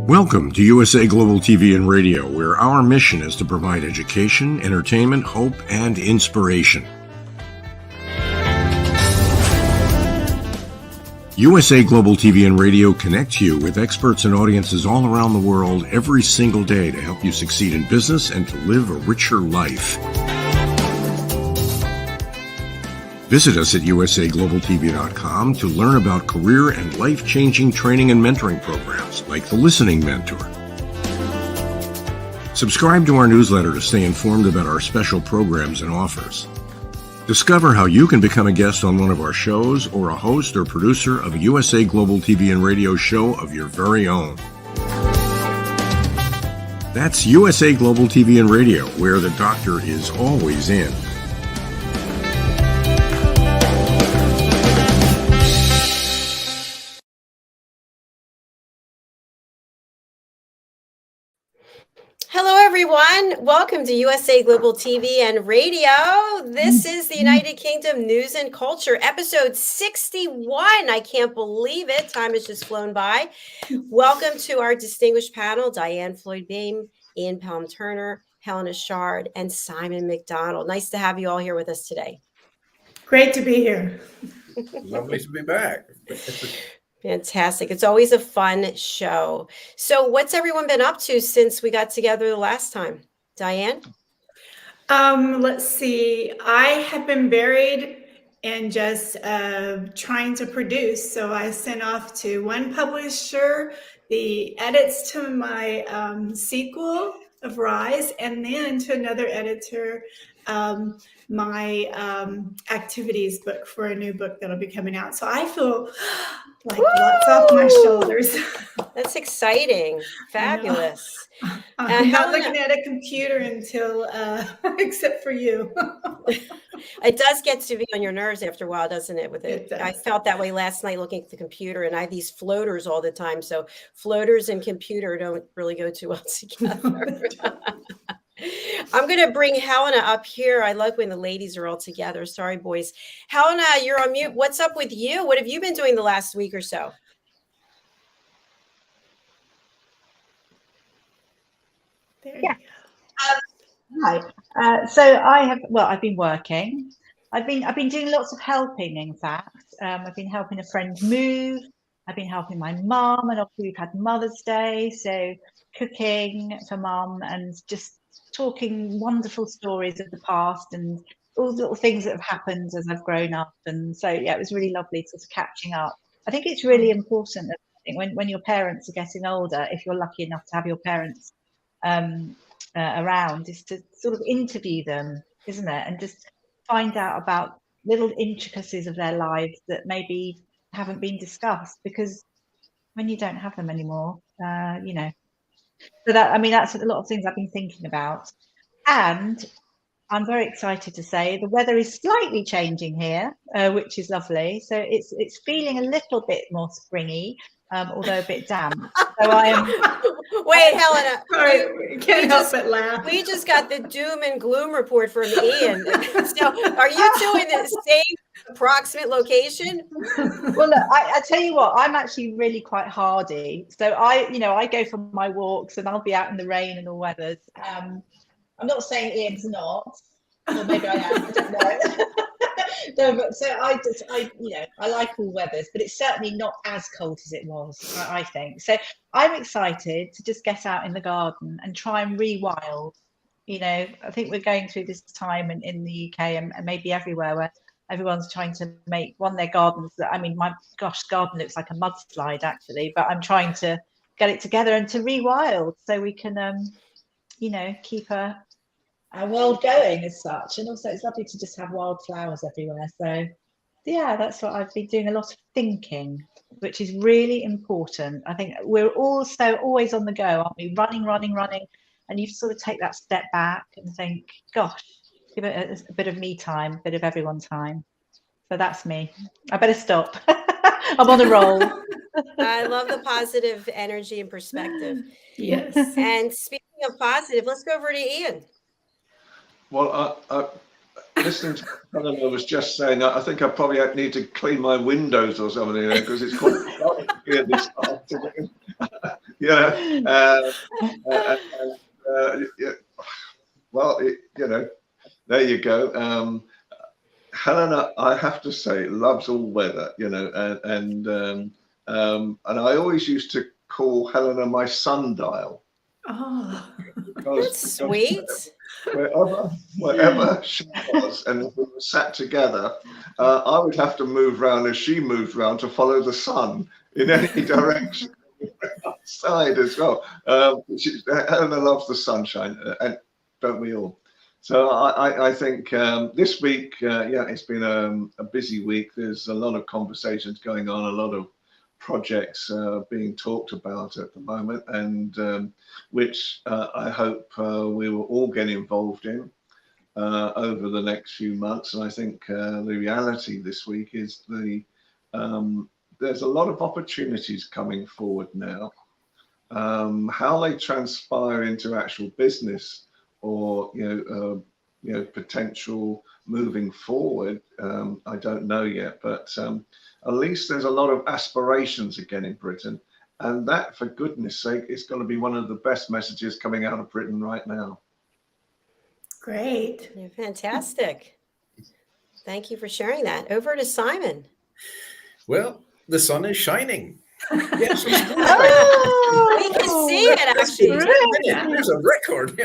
Welcome to USA Global TV and Radio, where our mission is to provide education, entertainment, hope, and inspiration. USA Global TV and Radio connects you with experts and audiences all around the world every single day to help you succeed in business and to live a richer life. Visit us at usaglobaltv.com to learn about career and life-changing training and mentoring programs like the Listening Mentor. Subscribe to our newsletter to stay informed about our special programs and offers. Discover how you can become a guest on one of our shows or a host or producer of a USA Global TV and Radio show of your very own. That's USA Global TV and Radio, where the doctor is always in. Hello, everyone. Welcome to USA Global TV and Radio. This is the United Kingdom News and Culture, episode 61. I can't believe it. Time has just flown by. Welcome to our distinguished panel, DIANN, FLOYD, BOEHM, Ian Pelham-Turner, Helena Chard, and Simon MacDonald. Nice to have you all here with us today. Great to be here. Lovely to be back. Fantastic. It's always a fun show. So what's everyone been up to since we got together the last time? DIANN? Let's see. I have been buried in just trying to produce. So I sent off to one publisher the edits to my sequel of Rise, and then to another editor my activities book for a new book that'll be coming out. So I feel like lots off my shoulders. That's exciting. Fabulous. I'm not looking at a computer until, except for you. It does get to be on your nerves after a while, doesn't it? With it, I felt that way last night looking at the computer, and I have these floaters all the time. So floaters and computer don't really go too well together. I'm going to bring Helena up here. I like when the ladies are all together. Sorry, boys. Helena, you're on mute. What's up with you? What have you been doing the last week or so? There yeah. Hi. So I've been working. I've been doing lots of helping, in fact. I've been helping a friend move. I've been helping my mum, and obviously we've had Mother's Day. So cooking for mum and just talking wonderful stories of the past and all the little things that have happened as I've grown up. And so, yeah, it was really lovely just catching up. I think it's really important that when your parents are getting older, if you're lucky enough to have your parents around, is to sort of interview them, isn't it? And just find out about little intricacies of their lives that maybe haven't been discussed, because when you don't have them anymore, you know. So that's a lot of things I've been thinking about. And I'm very excited to say the weather is slightly changing here, which is lovely. So it's feeling a little bit more springy, although a bit damp. So I am. Wait, Helena. Sorry, can't help but laugh. We just got the doom and gloom report from Ian. So are you two in the same approximate location? Well, look, I tell you what, I'm actually really quite hardy. So I go for my walks and I'll be out in the rain and all weathers. I'm not saying Ian's not, or maybe I am, I don't know. No, but so I like all weathers, but it's certainly not as cold as it was, I think. So I'm excited to just get out in the garden and try and rewild. You know, I think we're going through this time in the UK and maybe everywhere where everyone's trying to make their gardens. My garden looks like a mudslide actually, but I'm trying to get it together and to rewild so we can, keep our world going as such. And also it's lovely to just have wildflowers everywhere. So yeah, that's what I've been doing, a lot of thinking, which is really important. I think we're also always on the go, aren't we? Running. And you sort of take that step back and think, gosh, give it a bit of me time, a bit of everyone time. So that's me. I better stop. I'm on a roll. I love the positive energy and perspective. Yes. And speaking of positive, let's go over to Ian. Well, listening to Helena was just saying, I think I probably need to clean my windows or something, because it's quite dark here this afternoon. Yeah. Well, there you go. Helena, I have to say, loves all weather, and I always used to call Helena my sundial. Oh, That's sweet. Wherever she was, and if we were sat together, I would have to move round as she moved round to follow the sun in any direction. Outside as well. Helena loves the sunshine, and don't we all? So I think this week, it's been a busy week. There's a lot of conversations going on, a lot of projects being talked about at the moment, and which I hope we will all get involved in over the next few months. And I think the reality this week is there's a lot of opportunities coming forward now. How they transpire into actual business or potential moving forward, I don't know yet, but at least there's a lot of aspirations again in Britain, and that, for goodness sake, is going to be one of the best messages coming out of Britain right now. great. You're fantastic. Thank you for sharing that. Over to Simon. Well, the sun is shining. Yes, We can see it actually. Here's a record.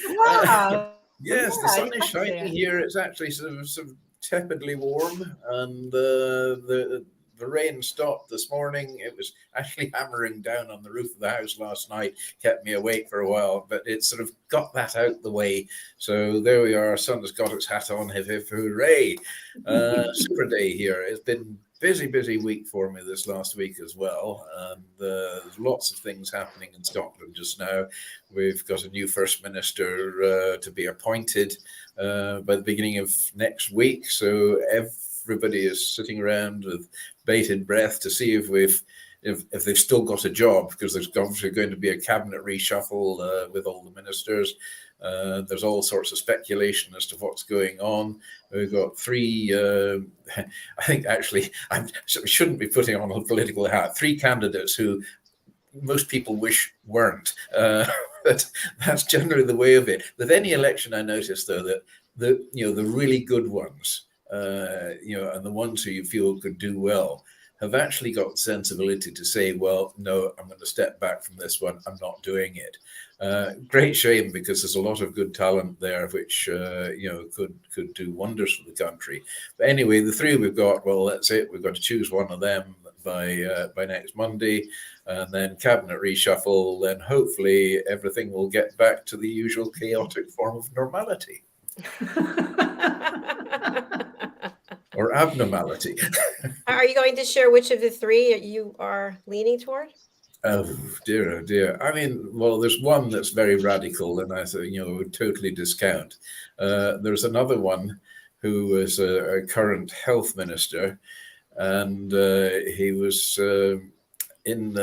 Wow. Yes, the Yeah, sun is that's shining it. here. It's actually sort of tepidly warm, and the rain stopped this morning. It was actually hammering down on the roof of the house last night, kept me awake for a while, but it sort of got that out the way. So there we are. Sun's got its hat on. Hip, hip, hooray. Super day here. It's been busy week for me this last week as well, and there's lots of things happening in Scotland just now. We've got a new First Minister to be appointed by the beginning of next week, so everybody is sitting around with bated breath to see if they've still got a job, because there's obviously going to be a cabinet reshuffle with all the ministers. There's all sorts of speculation as to what's going on. We've got three, I think actually, I shouldn't be putting on a political hat, three candidates who most people wish weren't. But that's generally the way of it. With any election, I notice, though, that the really good ones, and the ones who you feel could do well, have actually got the sensibility to say, well, no, I'm going to step back from this one. I'm not doing it. Great shame, because there's a lot of good talent there, which could do wonders for the country. But anyway, the three we've got, well, that's it. We've got to choose one of them by next Monday, and then cabinet reshuffle. Then hopefully everything will get back to the usual chaotic form of normality. Or abnormality. Are you going to share which of the three you are leaning toward? Oh dear. I mean, well, there's one that's very radical, and I would totally discount. There's another one who is a current health minister, and he was in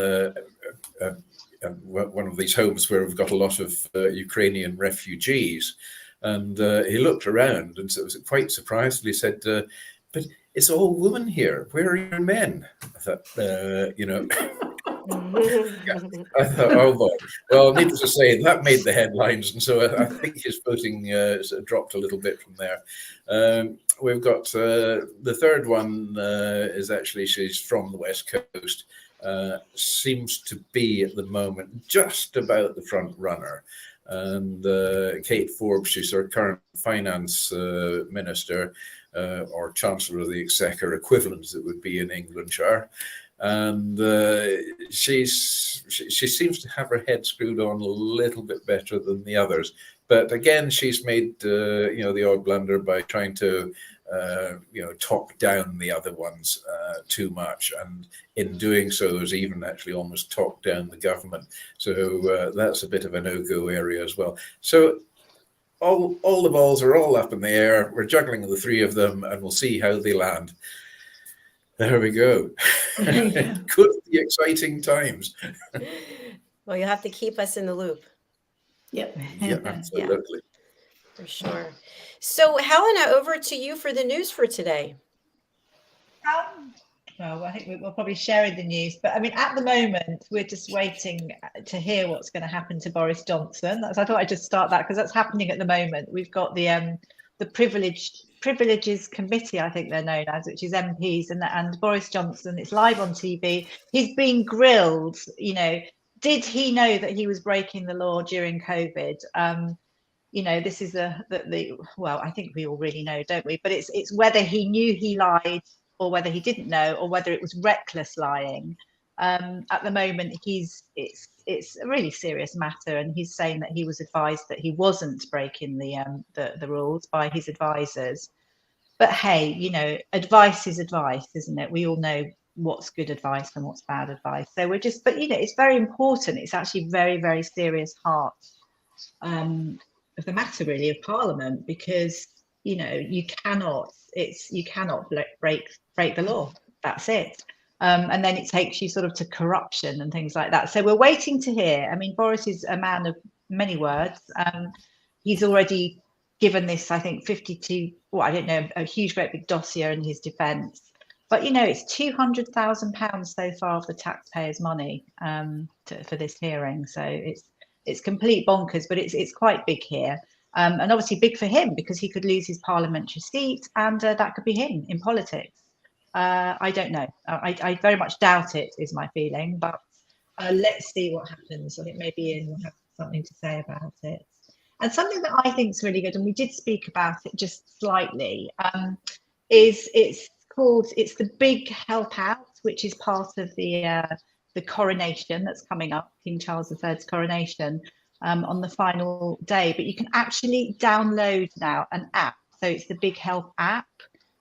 one of these homes where we've got a lot of Ukrainian refugees. And he looked around and was quite surprised. He said, but it's all women here. Where are your men? I thought, I thought, oh, Lord. Well, needless to say, that made the headlines. And so I think his voting dropped a little bit from there. We've got the third one is actually, she's from the West Coast. Seems to be at the moment just about the front runner. And Kate Forbes, she's our current finance minister, or Chancellor of the Exchequer, equivalent as it would be in Englandshire. And she seems to have her head screwed on a little bit better than the others. But again, she's made the odd blunder by trying to talk down the other ones too much, and in doing so has even actually almost talked down the government. So that's a bit of a no-go area as well. So all the balls are all up in the air. We're juggling the three of them, and we'll see how they land. There we go. Could be exciting times. Well, you'll have to keep us in the loop. Yep. Yeah, absolutely. For sure. So, Helena, over to you for the news for today. Well, I think we're probably sharing the news, but I mean, at the moment, we're just waiting to hear what's going to happen to Boris Johnson. So I thought I'd just start that because that's happening at the moment. We've got the Privileges Committee, I think they're known as, which is MPs, and Boris Johnson. It's live on TV. He's being grilled. You know, did he know that he was breaking the law during COVID? You know, this is well, I think we all really know, don't we? But it's whether he knew he lied, or whether he didn't know, or whether it was reckless lying. At the moment, it's a really serious matter, and he's saying that he was advised that he wasn't breaking the rules by his advisors. But hey, you know, advice is advice, isn't it? We all know what's good advice and what's bad advice. So we're just, but you know, it's very important. It's actually very, very serious part of the matter, really, of Parliament, because you know you cannot break the law. That's it. And then it takes you sort of to corruption and things like that. So we're waiting to hear. I mean, Boris is a man of many words. He's already given this, I think, 52, well, I don't know, a huge, great big dossier in his defence. But, you know, it's £200,000 so far of the taxpayers' money for this hearing. So it's complete bonkers, but it's quite big here. And obviously big for him because he could lose his parliamentary seat, and that could be him in politics. I don't know. I very much doubt it, is my feeling, but let's see what happens. I think maybe Ian will have something to say about it. And something that I think is really good, and we did speak about it just slightly, is it's the Big Help Out, which is part of the coronation that's coming up, King Charles III's coronation, on the final day. But you can actually download now an app. So it's the Big Help app,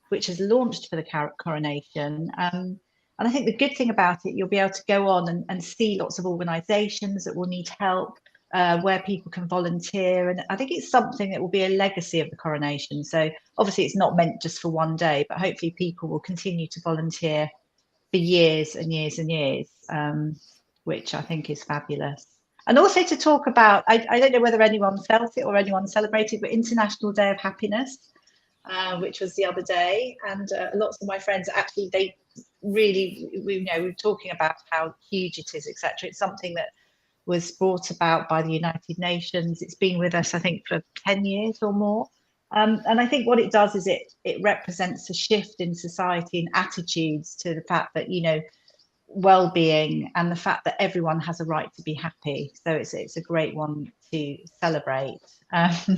which has launched for the coronation. And I think the good thing about it, you'll be able to go on and see lots of organisations that will need help, where people can volunteer. And I think it's something that will be a legacy of the coronation. So obviously it's not meant just for one day, but hopefully people will continue to volunteer for years and years and years, which I think is fabulous. And also to talk about, I don't know whether anyone felt it or anyone celebrated, but International Day of Happiness, which was the other day. And lots of my friends, actually, they really, we're talking about how huge it is, etc. It's something that was brought about by the United Nations. It's been with us, I think, for 10 years or more. And I think what it does is it represents a shift in society and attitudes to the fact that, you know, well-being and the fact that everyone has a right to be happy. So it's a great one to celebrate. So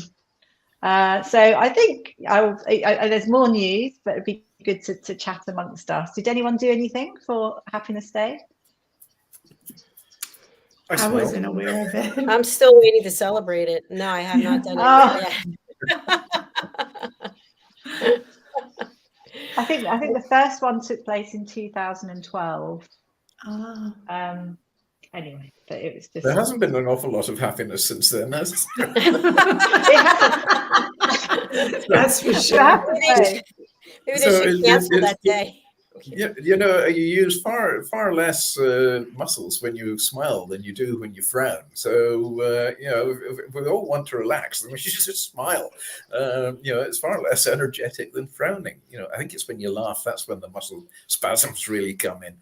I think there's more news, but it'd be good to chat amongst us. Did anyone do anything for Happiness Day? I wasn't aware of it. I'm still waiting to celebrate it. No, I have not done it yet. I think the first one took place in 2012. Anyway, but it was just. There hasn't been an awful lot of happiness since then, has there? It hasn't. That's for sure. Maybe they should cancel that day. You know, you use far less muscles when you smile than you do when you frown. So, you know, if we all want to relax, then we should just smile. You know, it's far less energetic than frowning. You know, I think it's when you laugh, that's when the muscle spasms really come in.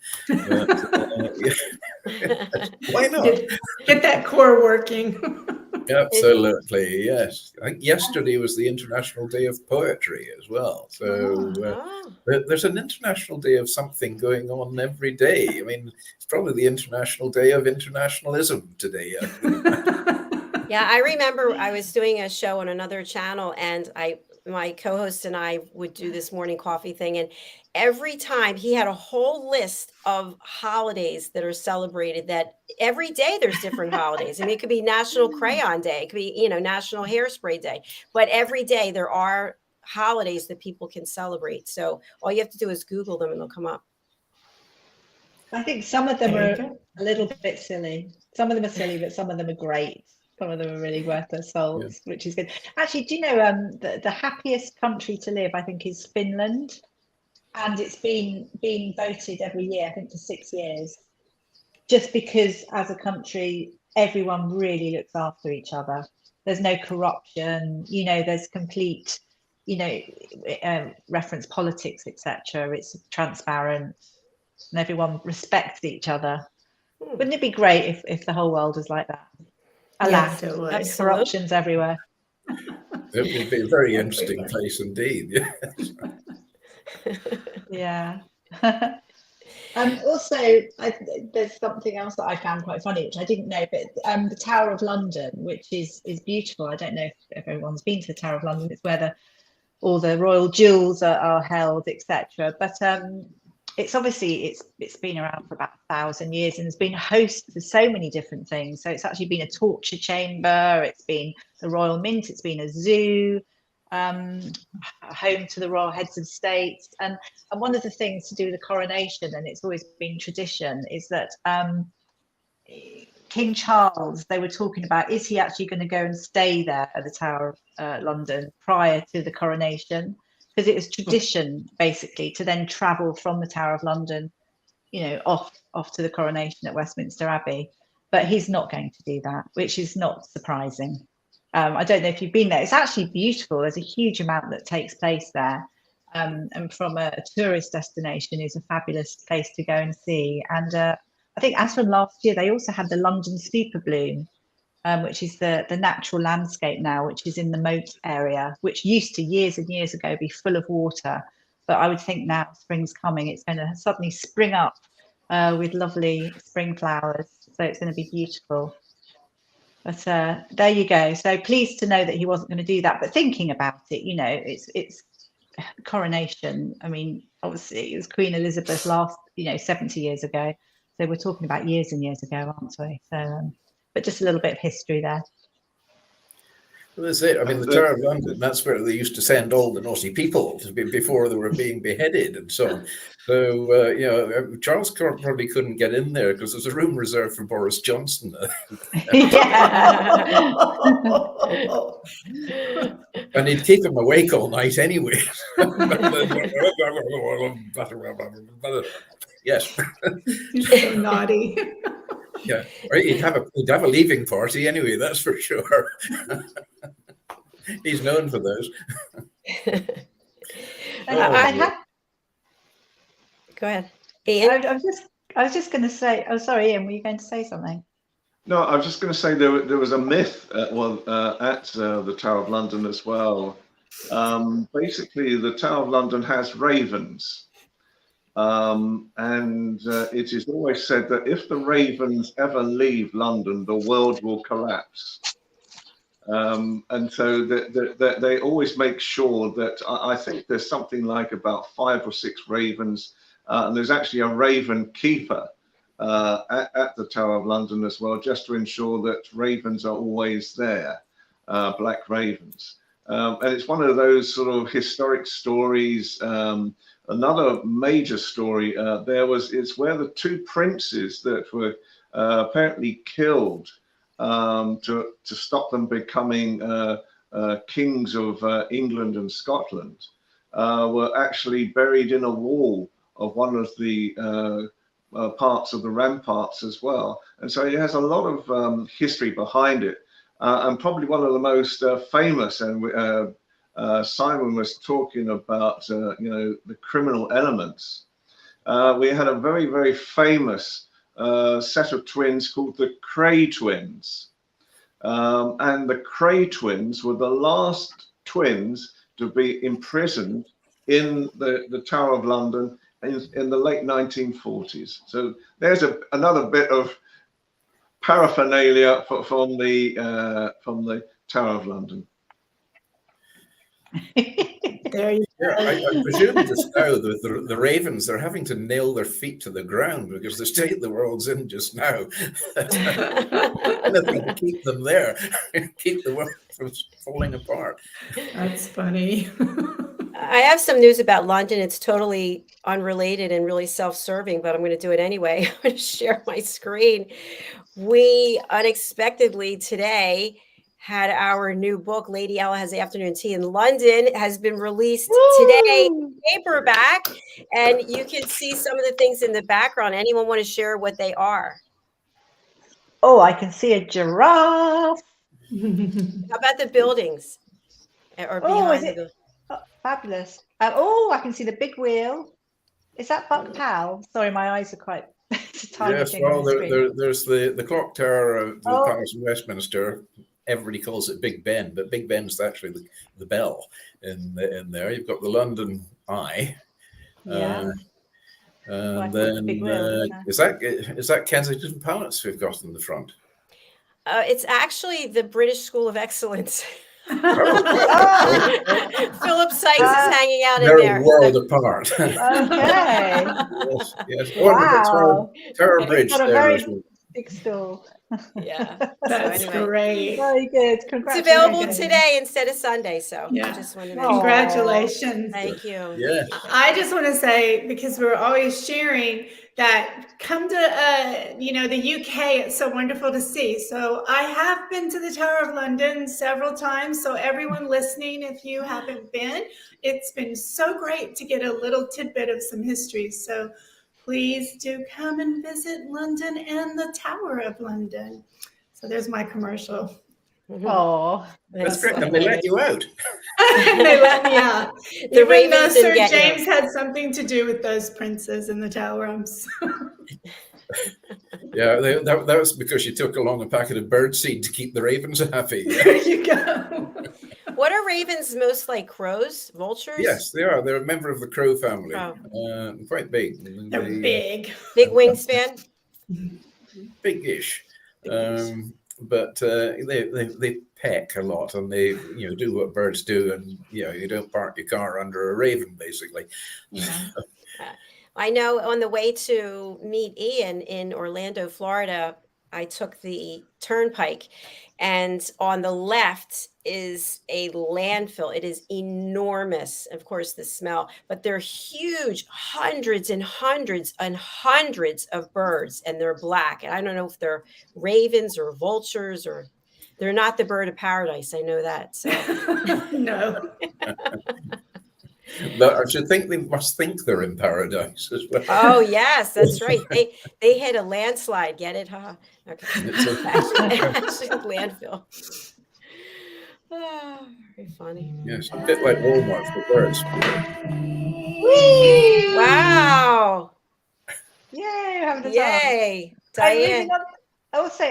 Why not? Get that core working. Absolutely, yes. I think yesterday was the International Day of Poetry as well. So there's an International Day of something going on every day. I mean, it's probably the International Day of Internationalism today. Yeah, I remember I was doing a show on another channel, and my co-host and I would do this morning coffee thing, and every time he had a whole list of holidays that are celebrated, that every day there's different holidays. I mean, it could be National Crayon Day, it could be, you know, National Hairspray Day, but every day there are holidays that people can celebrate. So all you have to do is Google them and they'll come up. I think some of them are a little bit silly. Some of them are silly, but some of them are great. Some of them are really worth their souls, which is good. Actually, do you know the happiest country to live, I think, is Finland. And it's been voted every year, I think, for 6 years, just because as a country, everyone really looks after each other. There's no corruption, you know, there's complete, you know, reference politics, etc. It's transparent. and everyone respects each other. Wouldn't it be great if the whole world was like that? Alas, Yes, it would. Absolutely. corruption's everywhere. It would be a very interesting place indeed. Yeah. Also, there's something else that I found quite funny, which I didn't know, but the Tower of London, which is beautiful. I don't know if everyone's been to the Tower of London. It's where all the royal jewels are held, etc. But it's obviously it's been around for about 1,000 years, and it's been host for so many different things. So it's actually been a torture chamber, it's been the Royal Mint, it's been a zoo, home to the royal heads of state, and one of the things to do with the coronation, and it's always been tradition, is that King Charles, they were talking about, is he actually going to go and stay there at the Tower of London prior to the coronation? Because it was tradition basically to then travel from the Tower of London, off to the coronation at Westminster Abbey. But he's not going to do that, which is not surprising. I don't know if you've been there. It's actually beautiful. There's a huge amount that takes place there. And from a tourist destination, is a fabulous place to go and see. And I think as from last year, they also had the London Super Bloom, which is the natural landscape now, which is in the moat area, which used to years and years ago be full of water. But I would think now spring's coming, it's going to suddenly spring up with lovely spring flowers. So it's going to be beautiful. But there you go. So pleased to know that he wasn't going to do that. But thinking about it, it's coronation. I mean, obviously it was Queen Elizabeth last, 70 years ago. So we're talking about years and years ago, aren't we? So, but just a little bit of history there. Well, that's it. I mean, the Tower of London, that's where they used to send all the naughty people before they were being beheaded and so on. So, Charles probably couldn't get in there because there's a room reserved for Boris Johnson. And he'd keep him awake all night anyway. Yes. So naughty. Yeah, right. He'd have a leaving party anyway. That's for sure. He's known for those. Go ahead, Ian. I was just going to say. Oh, sorry, Ian. Were you going to say something? No, I was just going to say there was a myth at the Tower of London as well. Basically, the Tower of London has ravens. And it is always said that if the ravens ever leave London, the world will collapse. And so they always make sure that I think there's something like about 5 or 6 ravens, and there's actually a raven keeper at the Tower of London as well, just to ensure that ravens are always there, black ravens. And it's one of those sort of historic stories. Another major story it's where the 2 princes that were apparently killed to stop them becoming kings of England and Scotland were actually buried in a wall of one of the parts of the ramparts as well. And so it has a lot of history behind it, and probably one of the most famous, and Simon was talking about, the criminal elements. We had a very, very famous set of twins called the Cray twins. And the Cray twins were the last twins to be imprisoned in the Tower of London in the late 1940s. So there's another bit of paraphernalia from the Tower of London. There you go. I presume just now the ravens, they're having to nail their feet to the ground because the state the world's in just now. Anything to keep them there, keep the world from falling apart. That's funny. I have some news about London. It's totally unrelated and really self-serving, but I'm going to do it anyway. I'm going to share my screen. We unexpectedly today had our new book, Lady Ella Has Afternoon Tea in London, has been released today, paperback, and you can see some of the things in the background. Anyone want to share what they are? Oh, I can see a giraffe. How about the buildings? Or behind the buildings? Oh, fabulous. I can see the big wheel. Is that Buck Pal? Sorry, my eyes are quite it's a tiny Yes, thing well, on the screen. there's the clock tower of the Oh. Palace in Westminster. Everybody calls it Big Ben, but Big Ben's actually the bell in there. You've got the London Eye. Yeah. And I thought it was Big Wheel, wasn't is that Kensington Palace we've got in the front? It's actually the British School of Excellence. Philip Sykes is hanging out in They're there. a world apart. Okay. Yes. Wow. Tower Bridge Got a there very as well. big school. Yeah. That's anyway. great. Very good. It's Congratulations. available today instead of Sunday, so Yeah. I just wanted to Oh. Congratulations. thank you. Yeah. I just want to say, because we're always sharing, that come to the UK. It's so wonderful to see. So I have been to the Tower of London several times. So everyone listening, if you haven't been, it's been so great to get a little tidbit of some history. So please do come and visit London and the Tower of London. So there's my commercial. Oh, That's great. And they let you out. They let me out. The Even though Ravens didn't Sir get you. James had something to do with those princes in the tower. I'm sorry. Yeah, that was because you took along a packet of birdseed to keep the ravens happy. There you go. What are ravens most like? Crows? Vultures? Yes, they are. They're a member of the crow family. Oh. Quite big. They're big. Big wingspan? Big-ish. But they peck a lot, and they do what birds do, and you don't park your car under a raven, basically. Yeah. I know on the way to meet Ian in Orlando, Florida, I took the turnpike, and on the left is a landfill. It is enormous, of course, the smell, but they're huge, hundreds and hundreds and hundreds of birds, and they're black. And I don't know if they're ravens or vultures, or they're not the bird of paradise. I know that. So. No. But I should think they must think they're in paradise as well. Oh yes, that's right. They hit a landslide. Get it, huh? Okay. Actually, landfill. Oh, very funny. Yes, a bit like Walmart for birds. Wow! yay! Having a time. Yay, Moving Diane. on, also,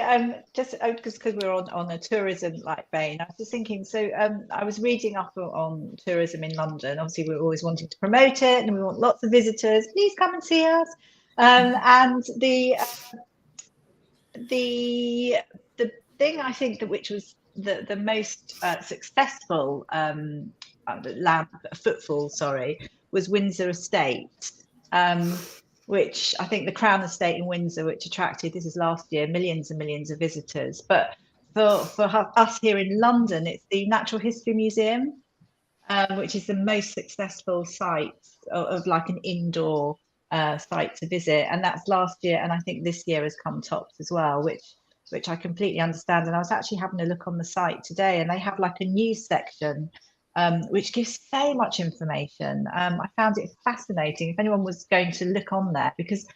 just because we're on a tourism vein, I was just thinking. So I was reading up on tourism in London. Obviously, we're always wanting to promote it, and we want lots of visitors. Please come and see us. And the thing I think which was the most successful footfall, was Windsor Estate. Which I think the Crown Estate in Windsor, which attracted, this is last year, millions and millions of visitors. But for us here in London, it's the Natural History Museum, which is the most successful site of like an indoor site to visit. And that's last year. And I think this year has come tops as well, which I completely understand. And I was actually having a look on the site today, and they have like a news section which gives so much information. I found it fascinating if anyone was going to look on there, because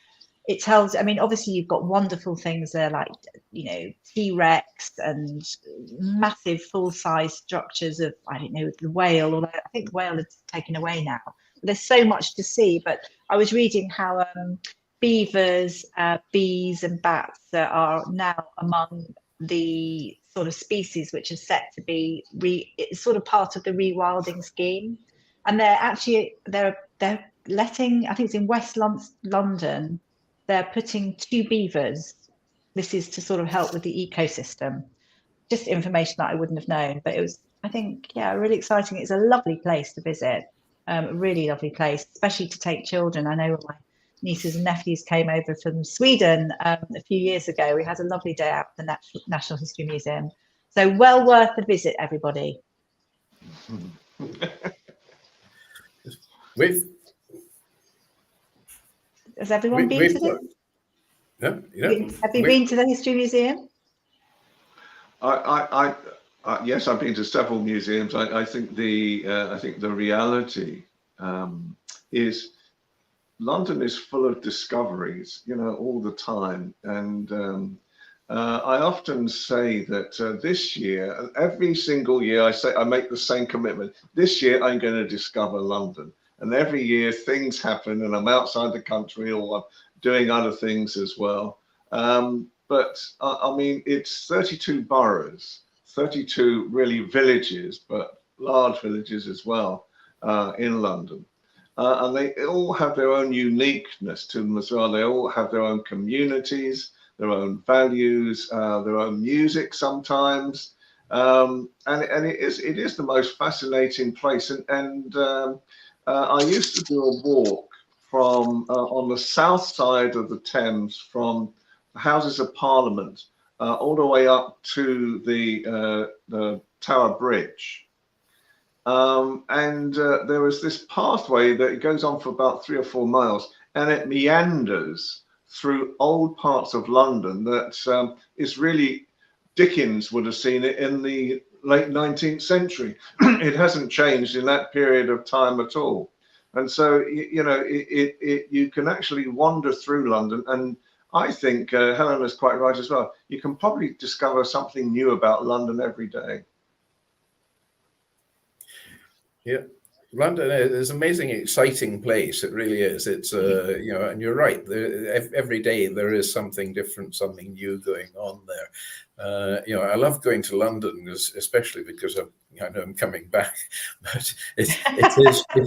it tells, I mean, obviously you've got wonderful things there, like, T-Rex and massive full-size structures of, I don't know, the whale, although I think the whale is taken away now. There's so much to see, but I was reading how beavers, bees and bats are now among the sort of species which are set to be it's sort of part of the rewilding scheme, and they're letting, I think it's in West London, they're putting 2 beavers. This is to sort of help with the ecosystem. Just information that I wouldn't have known, but it was, I think, really exciting. It's a lovely place to visit, a really lovely place, especially to take children. I know my nieces and nephews came over from Sweden a few years ago. We had a lovely day out at the National History Museum. So well worth a visit, everybody. Has everyone been to this? Have you been to the History Museum? Yes, I've been to several museums. I think the reality is London is full of discoveries, all the time. And I often say that this year, every single year, I make the same commitment. This year, I'm going to discover London. And every year things happen, and I'm outside the country or I'm doing other things as well. But I mean, it's 32 boroughs, 32 really villages, but large villages as well in London. And they all have their own uniqueness to them as well. They all have their own communities, their own values, their own music sometimes. And it is the most fascinating place. And I used to do a walk from on the south side of the Thames from the Houses of Parliament all the way up to the Tower Bridge. And there was this pathway that goes on for about 3 or 4 miles, and it meanders through old parts of London that is really, Dickens would have seen it in the late 19th century. It hasn't changed in that period of time at all. And so, you know, you can actually wander through London, and I think Helena's quite right as well. You can probably discover something new about London every day. Yeah, London is an amazing, exciting place. It really is. It's you know, and you're right. Every day there is something different, something new going on there. You know, I love going to London, especially because I know I'm coming back. But it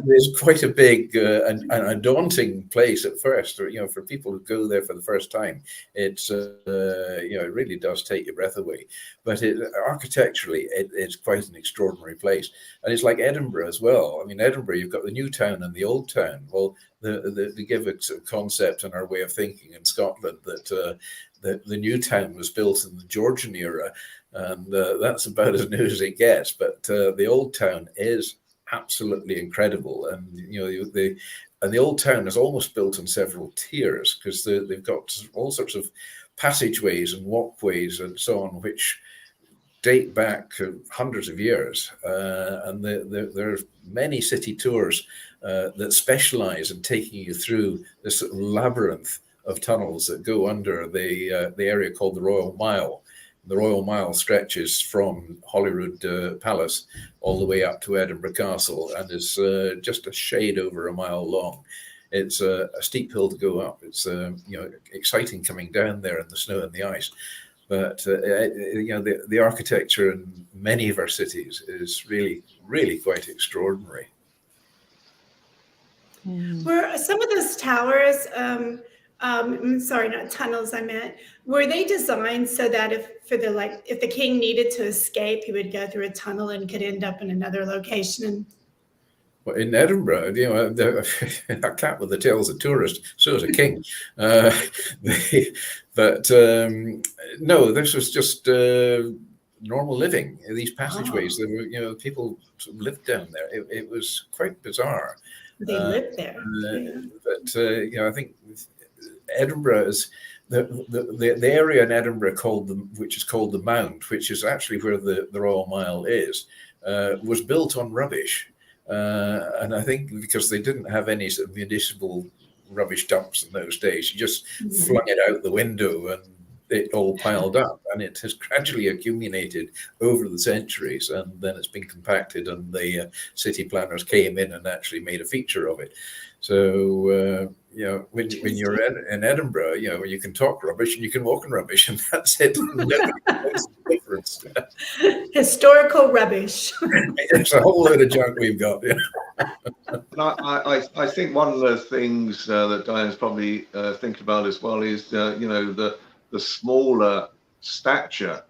is quite a big and a daunting place at first. You know, for people who go there for the first time, it's you know, it really does take your breath away. But architecturally, it's quite an extraordinary place, and it's like Edinburgh as well. I mean, Edinburgh, you've got the new town and the old town. Well, they give a sort of concept in our way of thinking in Scotland that the new town was built in the Georgian era, and that's about as new as it gets. But the old town is absolutely incredible, and you know, the old town is almost built in several tiers because they've got all sorts of passageways and walkways and so on, which date back hundreds of years, and there are many city tours that specialize in taking you through this sort of labyrinth of tunnels that go under the area called the Royal Mile. The Royal Mile stretches from Holyrood Palace all the way up to Edinburgh Castle and is just a shade over a mile long. It's a steep hill to go up. It's you know, exciting coming down there in the snow and the ice. But you know, the architecture in many of our cities is really, really quite extraordinary. Were some of those towers, I'm sorry, not tunnels, I meant, were they designed so that if the king needed to escape, he would go through a tunnel and could end up in another location? Well, in Edinburgh, you know, a cat with the tail's a tourist, so is a king. But no, this was just normal living. These passageways, there were, you know, people lived down there. It was quite bizarre. They lived there. But you know, I think Edinburgh is the area in Edinburgh which is called the Mound, which is actually where the Royal Mile is, was built on rubbish. And I think because they didn't have any sort of municipal rubbish dumps in those days, you just flung it out the window and it all piled up, and it has gradually accumulated over the centuries, and then it's been compacted, and the city planners came in and actually made a feature of it. So you know, when you're in Edinburgh, you know, you can talk rubbish and you can walk in rubbish, and that's it. Nobody knows the difference. Historical rubbish. It's a whole load of junk we've got. Yeah. I think one of the things that Diane's probably thinking about as well is you know, the smaller stature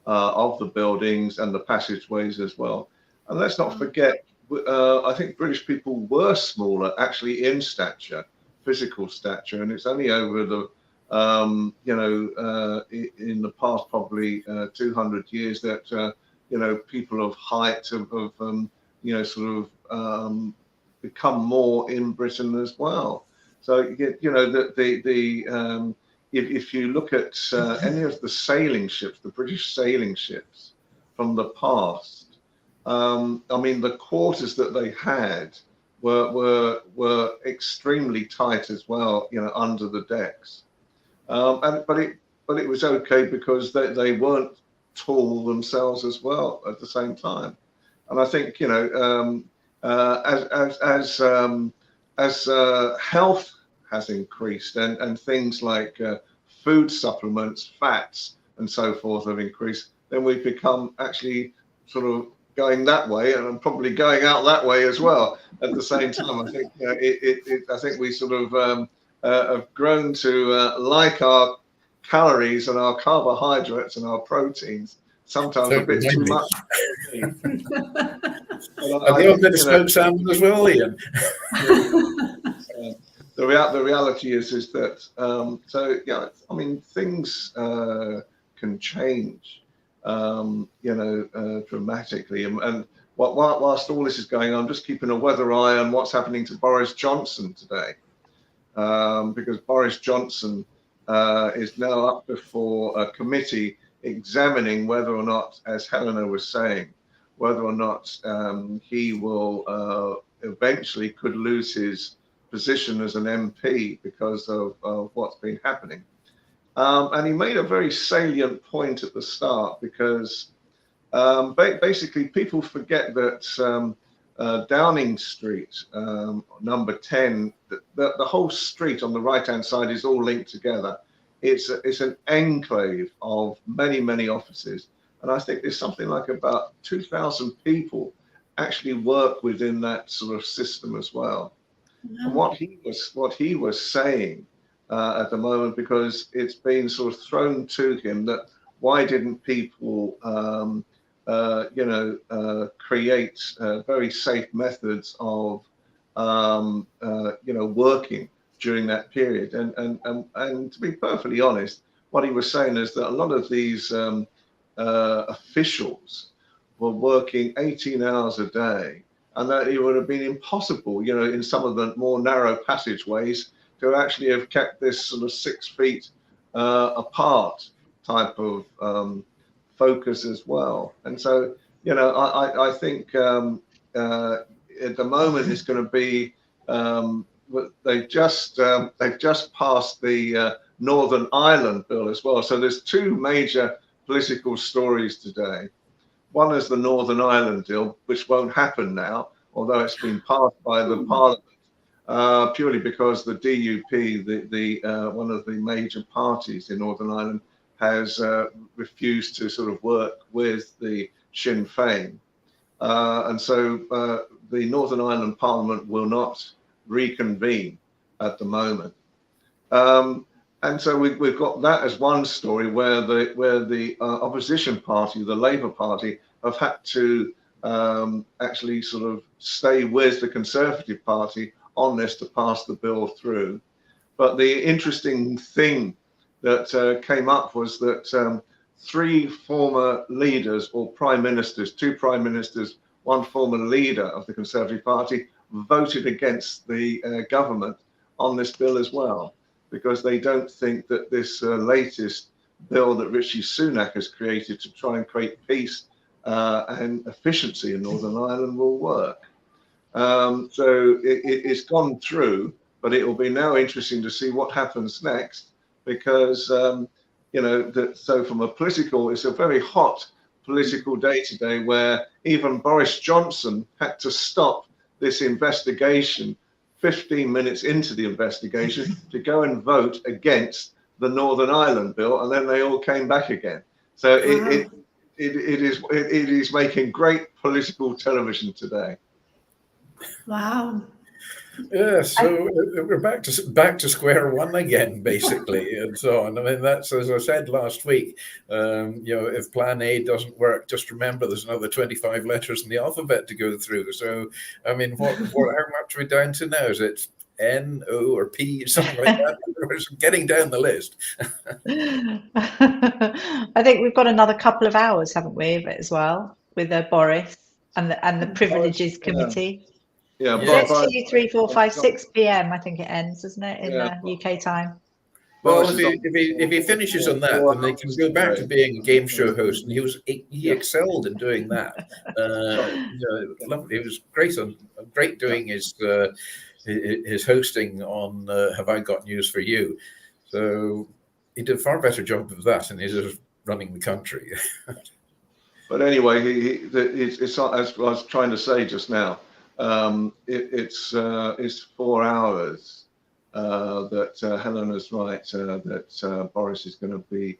of the buildings and the passageways as well. And let's not forget, I think British people were smaller actually in stature, physical stature, and it's only over the you know, in the past probably 200 years that you know, people of height have you know, sort of become more in Britain as well. So you know, if you look at any of the sailing ships, the British sailing ships from the past, I mean, the quarters that they had were extremely tight as well, you know, under the decks. But it was okay because they weren't tall themselves as well at the same time. And I think, you know, as health has increased and things like food supplements, fats, and so forth have increased, then we've become actually sort of going that way, and probably going out that way as well at the same time. I think I think we sort of have grown to like our calories and our carbohydrates and our proteins sometimes a bit too much. A little bit of smoked salmon as well, Ian. The reality is that so yeah, I mean, things can change, dramatically, and whilst all this is going on, I'm just keeping a weather eye on what's happening to Boris Johnson today, because Boris Johnson is now up before a committee examining whether or not, as Helena was saying, whether or not he will eventually could lose his position as an MP because of what's been happening. And he made a very salient point at the start, because basically people forget that Downing Street, number 10, the whole street on the right-hand side is all linked together. It's an enclave of many, many offices. And I think there's something like about 2,000 people actually work within that sort of system as well. Mm-hmm. And what he was saying at the moment, because it's been sort of thrown to him that why didn't people, create very safe methods of, working during that period. And to be perfectly honest, what he was saying is that a lot of these officials were working 18 hours a day, and that it would have been impossible, in some of the more narrow passageways, to actually have kept this sort of 6 feet apart type of focus as well. And so, I think at the moment it's going to be, they've just passed the Northern Ireland bill as well. So there's two major political stories today. One is the Northern Ireland deal, which won't happen now, although it's been passed by the Parliament, purely because the DUP, the one of the major parties in Northern Ireland, has refused to sort of work with the Sinn Féin. And so the Northern Ireland Parliament will not reconvene at the moment. And so we've got that as one story where the opposition party, the Labour Party, have had to actually sort of stay with the Conservative Party on this to pass the bill through. But the interesting thing that came up was that three former leaders or prime ministers, two prime ministers, one former leader of the Conservative Party, voted against the government on this bill as well, because they don't think that this latest bill that Rishi Sunak has created to try and create peace and efficiency in Northern Ireland will work. So it's gone through, but it will be now interesting to see what happens next, because so from a political, it's a very hot political day today, where even Boris Johnson had to stop this investigation 15 minutes into the investigation to go and vote against the Northern Ireland bill, and then they all came back again. So it is making great political television today. Wow. Yeah, so we're back to square one again, basically, and so on. I mean, that's, as I said last week, if Plan A doesn't work, just remember there's another 25 letters in the alphabet to go through. So, I mean, how much are we down to now? Is it N, O, or P, something like that? We're getting down the list. I think we've got another couple of hours, haven't we, of it as well, with Boris and the Privileges Committee. Yeah, it's 2, 3, 4, 5, 6 p.m. I think it ends, doesn't it, in UK time? Well, if he finishes on that, then they can go back to being a game show host, and he excelled in doing that. Lovely. It was great doing his hosting on Have I Got News for You? So he did a far better job of that than he did running the country. But anyway, it's as I was trying to say just now, it's 4 hours that Helena's right that Boris is going to be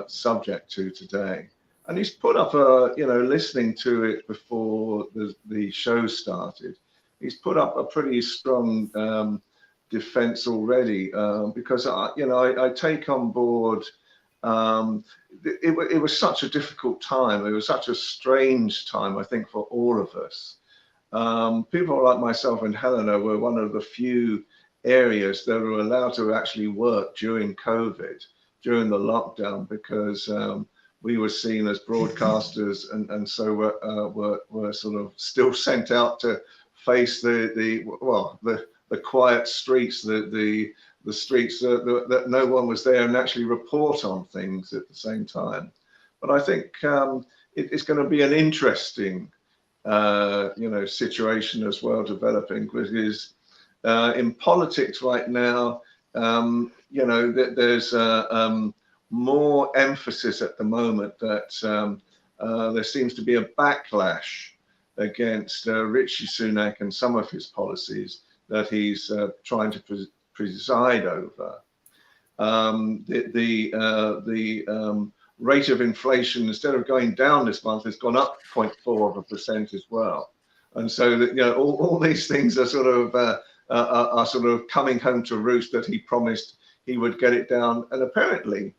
subject to today. And he's put up listening to it before the show started, he's put up a pretty strong defense already, because I take on board, it was such a difficult time. It was such a strange time, I think, for all of us. People like myself and Helena were one of the few areas that were allowed to actually work during COVID, during the lockdown, because we were seen as broadcasters, and so were sort of still sent out to face the quiet streets, the streets that no one was there, and actually report on things at the same time. But I think it's going to be an interesting situation as well developing, because in politics right now, there's more emphasis at the moment that there seems to be a backlash against Rishi Sunak and some of his policies that he's trying to preside over. The rate of inflation, instead of going down this month, has gone up 0.4% as well. And so that, all these things are sort of coming home to roost, that he promised he would get it down. And apparently,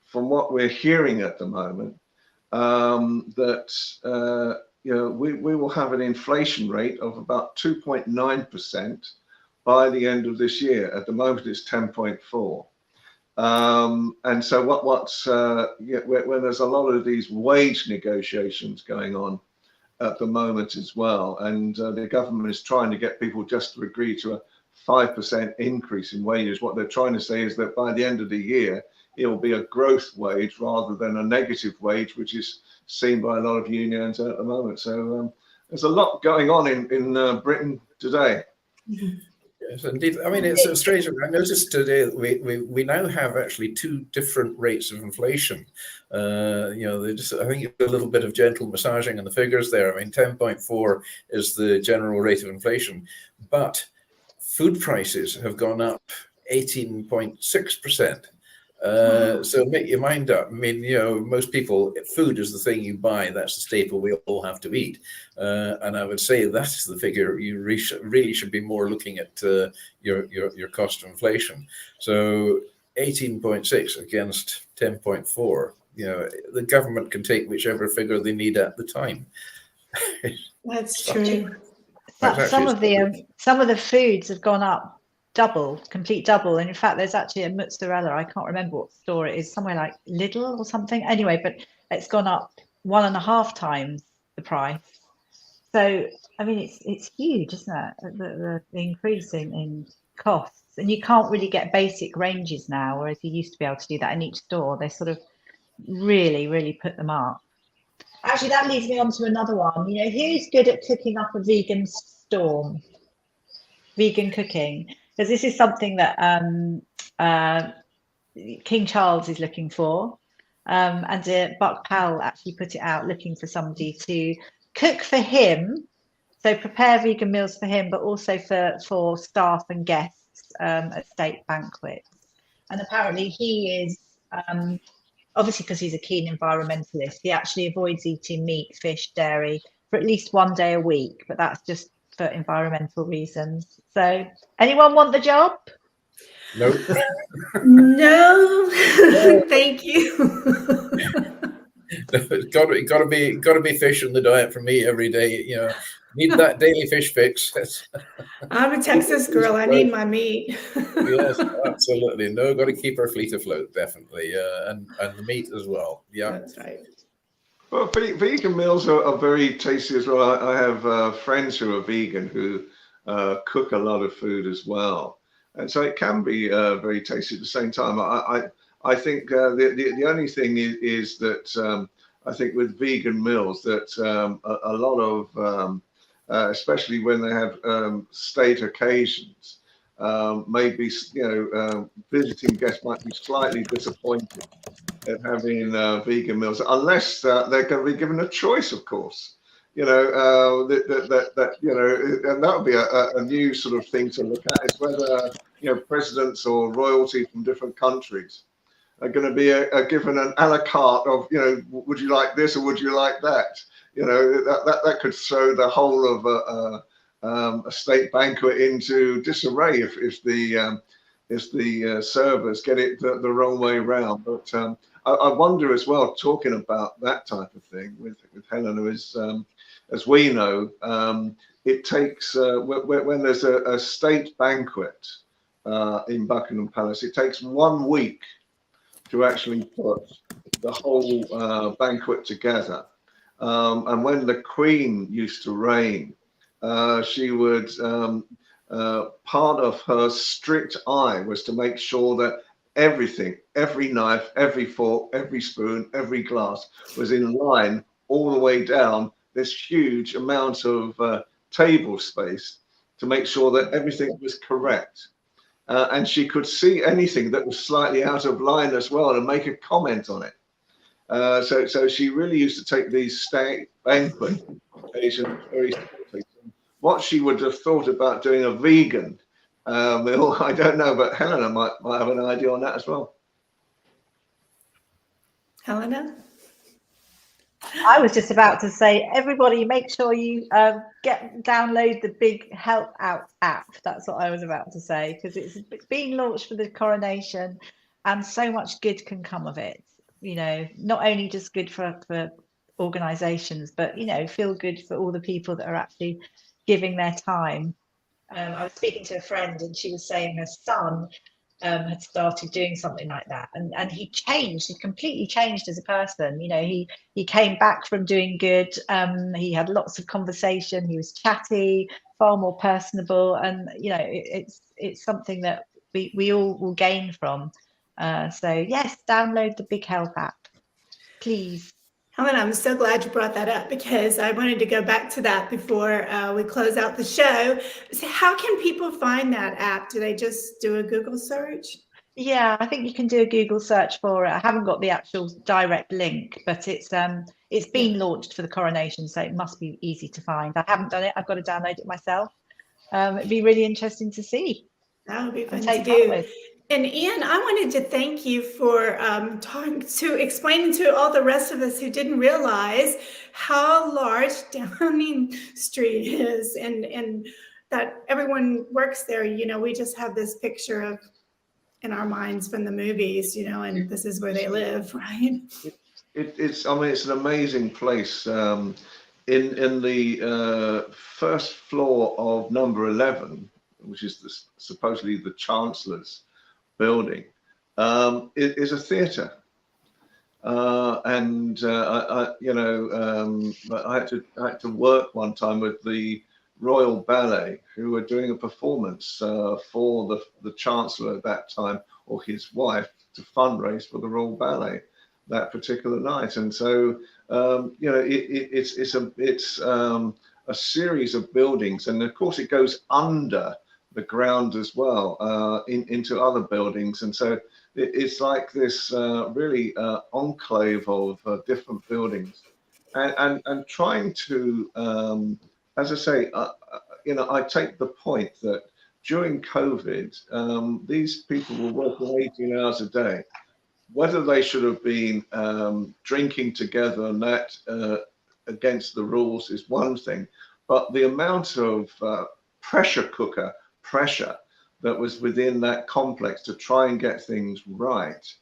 from what we're hearing at the moment, that we will have an inflation rate of about 2.9% by the end of this year. At the moment, it's 10.4%. And so when there's a lot of these wage negotiations going on at the moment as well, and the government is trying to get people just to agree to a 5% increase in wages. What they're trying to say is that by the end of the year, it will be a growth wage rather than a negative wage, which is seen by a lot of unions at the moment. So there's a lot going on in Britain today. Yes, indeed. I mean, it's strange. I noticed today that we now have actually two different rates of inflation. I think it's a little bit of gentle massaging in the figures there. I mean, 10.4 is the general rate of inflation, but food prices have gone up 18.6%. So make your mind up. I mean, most people, food is the thing you buy. That's the staple we all have to eat. And I would say that's the figure you really should be more looking at your cost of inflation. So 18.6 against 10.4. The government can take whichever figure they need at the time. That's true. Some of the foods have gone up complete double. And in fact, there's actually a mozzarella, I can't remember what store it is, somewhere like Lidl or something. Anyway, but it's gone up 1.5 times the price. So, I mean, it's huge, isn't it? The increase in costs. And you can't really get basic ranges now, whereas you used to be able to do that in each store. They sort of really, really put them up. Actually, that leads me on to another one. Who's good at cooking up a vegan storm? Vegan cooking. Because this is something that King Charles is looking for. And Buck Powell actually put it out, looking for somebody to cook for him. So prepare vegan meals for him, but also for staff and guests at state banquets. And apparently he is, obviously because he's a keen environmentalist, he actually avoids eating meat, fish, dairy for at least 1 day a week. But that's just for environmental reasons. So anyone want the job? Nope. No. Thank you. It's got to be fish in the diet for me every day. Need that daily fish fix. I'm a Texas girl. I need my meat. Yes, absolutely. No, got to keep our fleet afloat, definitely, and the meat as well. Yeah, that's right. Well, vegan meals are very tasty as well. I have friends who are vegan who cook a lot of food as well, and so it can be very tasty at the same time. I think the only thing is that I think with vegan meals that a lot of especially when they have state occasions, maybe visiting guests might be slightly disappointed at having vegan meals, unless they're going to be given a choice, of course. that and that would be a new sort of thing to look at, is whether presidents or royalty from different countries are going to be given an a la carte of would you like this or would you like that? That could throw the whole of a state banquet into disarray if the servers get it the wrong way around. But I wonder as well, talking about that type of thing with Helena, is as we know, it takes when there's a state banquet in Buckingham Palace, it takes 1 week to actually put the whole banquet together. And when the Queen used to reign, she would part of her strict eye was to make sure that everything, every knife, every fork, every spoon, every glass was in line all the way down this huge amount of table space to make sure that everything was correct. And she could see anything that was slightly out of line as well and make a comment on it. So she really used to take these state banquet occasions very seriously. What she would have thought about doing a vegan meal, I don't know, but Helena might have an idea on that as well. Helena? I was just about to say, everybody make sure you download the Big Help Out app. That's what I was about to say, because it's being launched for the coronation and so much good can come of it. Not only just good for organisations, but, feel good for all the people that are actually giving their time. I was speaking to a friend and she was saying her son had started doing something like that, and he completely changed as a person. He came back from doing good. He had lots of conversation, he was chatty, far more personable, and it's something that we all will gain from. So yes, download the Big Help app, please. Helen, I'm so glad you brought that up, because I wanted to go back to that before we close out the show. So how can people find that app? Do they just do a Google search? Yeah, I think you can do a Google search for it. I haven't got the actual direct link, but it's been launched for the coronation, so it must be easy to find. I haven't done it. I've got to download it myself. It'd be really interesting to see. That would be fun to do. And Ian, I wanted to thank you for explaining to all the rest of us who didn't realize how large Downing Street is, and that everyone works there. We just have this picture of in our minds from the movies, and this is where they live, right? It's an amazing place. In the first floor of number 11, which is supposedly the Chancellor's building, it is a theatre, and I had to work one time with the Royal Ballet, who were doing a performance for the Chancellor at that time, or his wife, to fundraise for the Royal Ballet that particular night. And so it's a series of buildings, and of course it goes under the ground as well, into other buildings. And so it's like this really enclave of different buildings, and trying to, as I say, I take the point that during COVID, these people were working 18 hours a day. Whether they should have been drinking together and that against the rules is one thing, but the amount of pressure that was within that complex to try and get things right,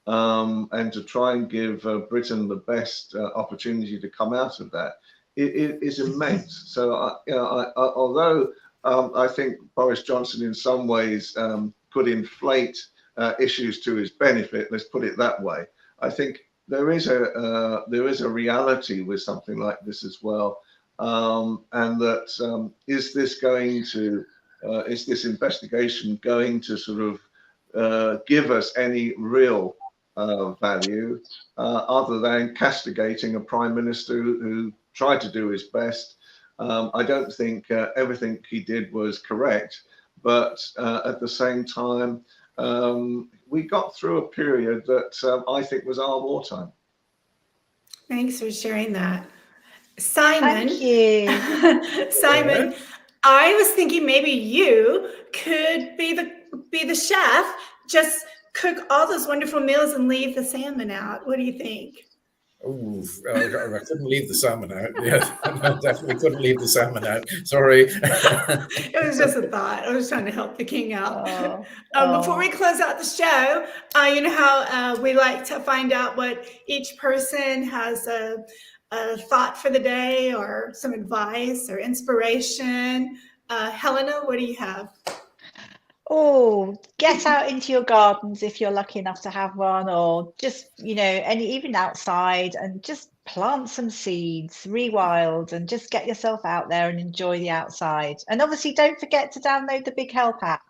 and to try and give Britain the best opportunity to come out of that, it is immense. So, although I think Boris Johnson in some ways could inflate issues to his benefit, let's put it that way, I think there is a reality with something like this as well, and that is this investigation going to sort of give us any real value other than castigating a prime minister who tried to do his best? I don't think everything he did was correct, but at the same time, we got through a period that I think was our wartime. Thanks for sharing that. Simon. Thank you. Simon, I was thinking maybe you could be the chef, just cook all those wonderful meals and leave the salmon out. What do you think? Oh, I couldn't leave the salmon out. Yeah, I definitely couldn't leave the salmon out. Sorry. It was just a thought. I was trying to help the king out. Oh, Before we close out the show, you know how we like to find out what each person has a thought for the day or some advice or inspiration. Helena, what do you have? Oh, get out into your gardens if you're lucky enough to have one, or just, even outside, and just plant some seeds, rewild, and just get yourself out there and enjoy the outside. And obviously, don't forget to download the Big Help app.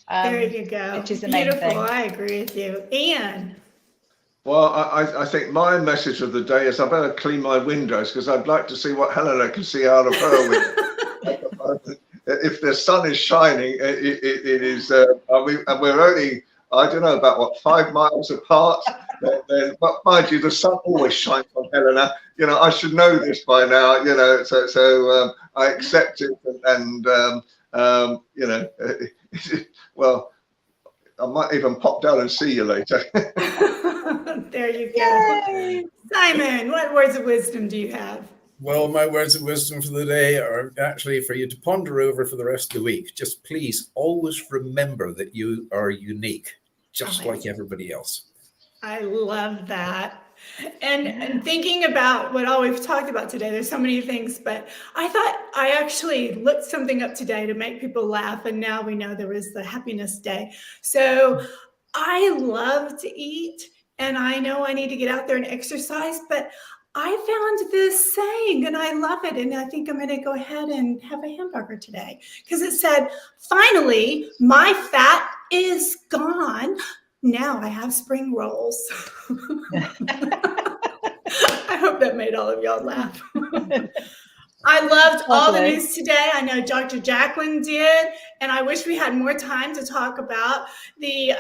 There you go. Which is the main Beautiful. thing. I agree with you. Ian. Well, I think my message of the day is I better clean my windows, because I'd like to see what Helena can see out of her window. If the sun is shining, it is. And we're only, I don't know, about what, 5 miles apart. But mind you, the sun always shines on Helena. I should know this by now. So I accept it, and well, I might even pop down and see you later. There you go. Yay. Simon, what words of wisdom do you have? Well, my words of wisdom for the day are actually for you to ponder over for the rest of the week. Just please always remember that you are unique, just like everybody else. I love that. And thinking about what all we've talked about today, there's so many things, but I thought I actually looked something up today to make people laugh. And now we know there was the happiness day. So I love to eat, and I know I need to get out there and exercise, but I found this saying and I love it. And I think I'm going to go ahead and have a hamburger today, because it said, finally, my fat is gone. Now I have spring rolls. I hope that made all of y'all laugh. I loved all the news today. I know Dr. Jacalyn did, and I wish we had more time to talk about the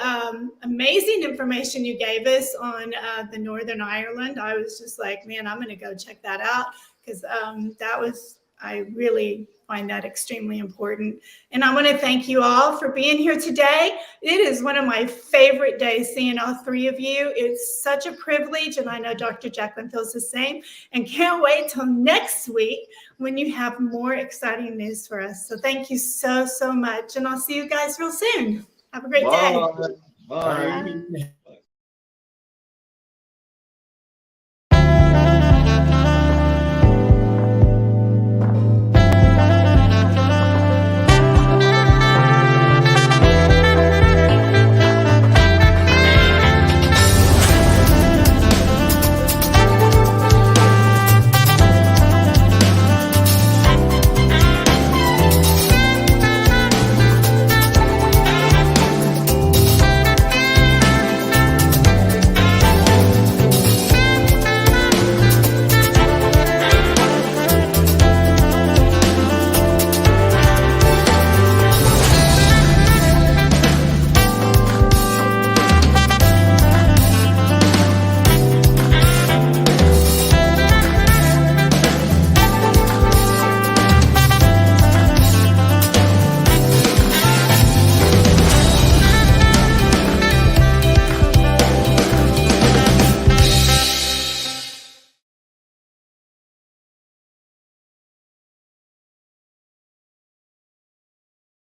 amazing information you gave us on the Northern Ireland. I was just like, man, I'm going to go check that out, because I really find that extremely important. And I want to thank you all for being here today. It is one of my favorite days seeing all 3 of you. It's such a privilege, and I know Dr. Jacalyn feels the same, and can't wait till next week when you have more exciting news for us. So thank you so, so much, and I'll see you guys real soon. Have a great day. Bye. Bye. Bye.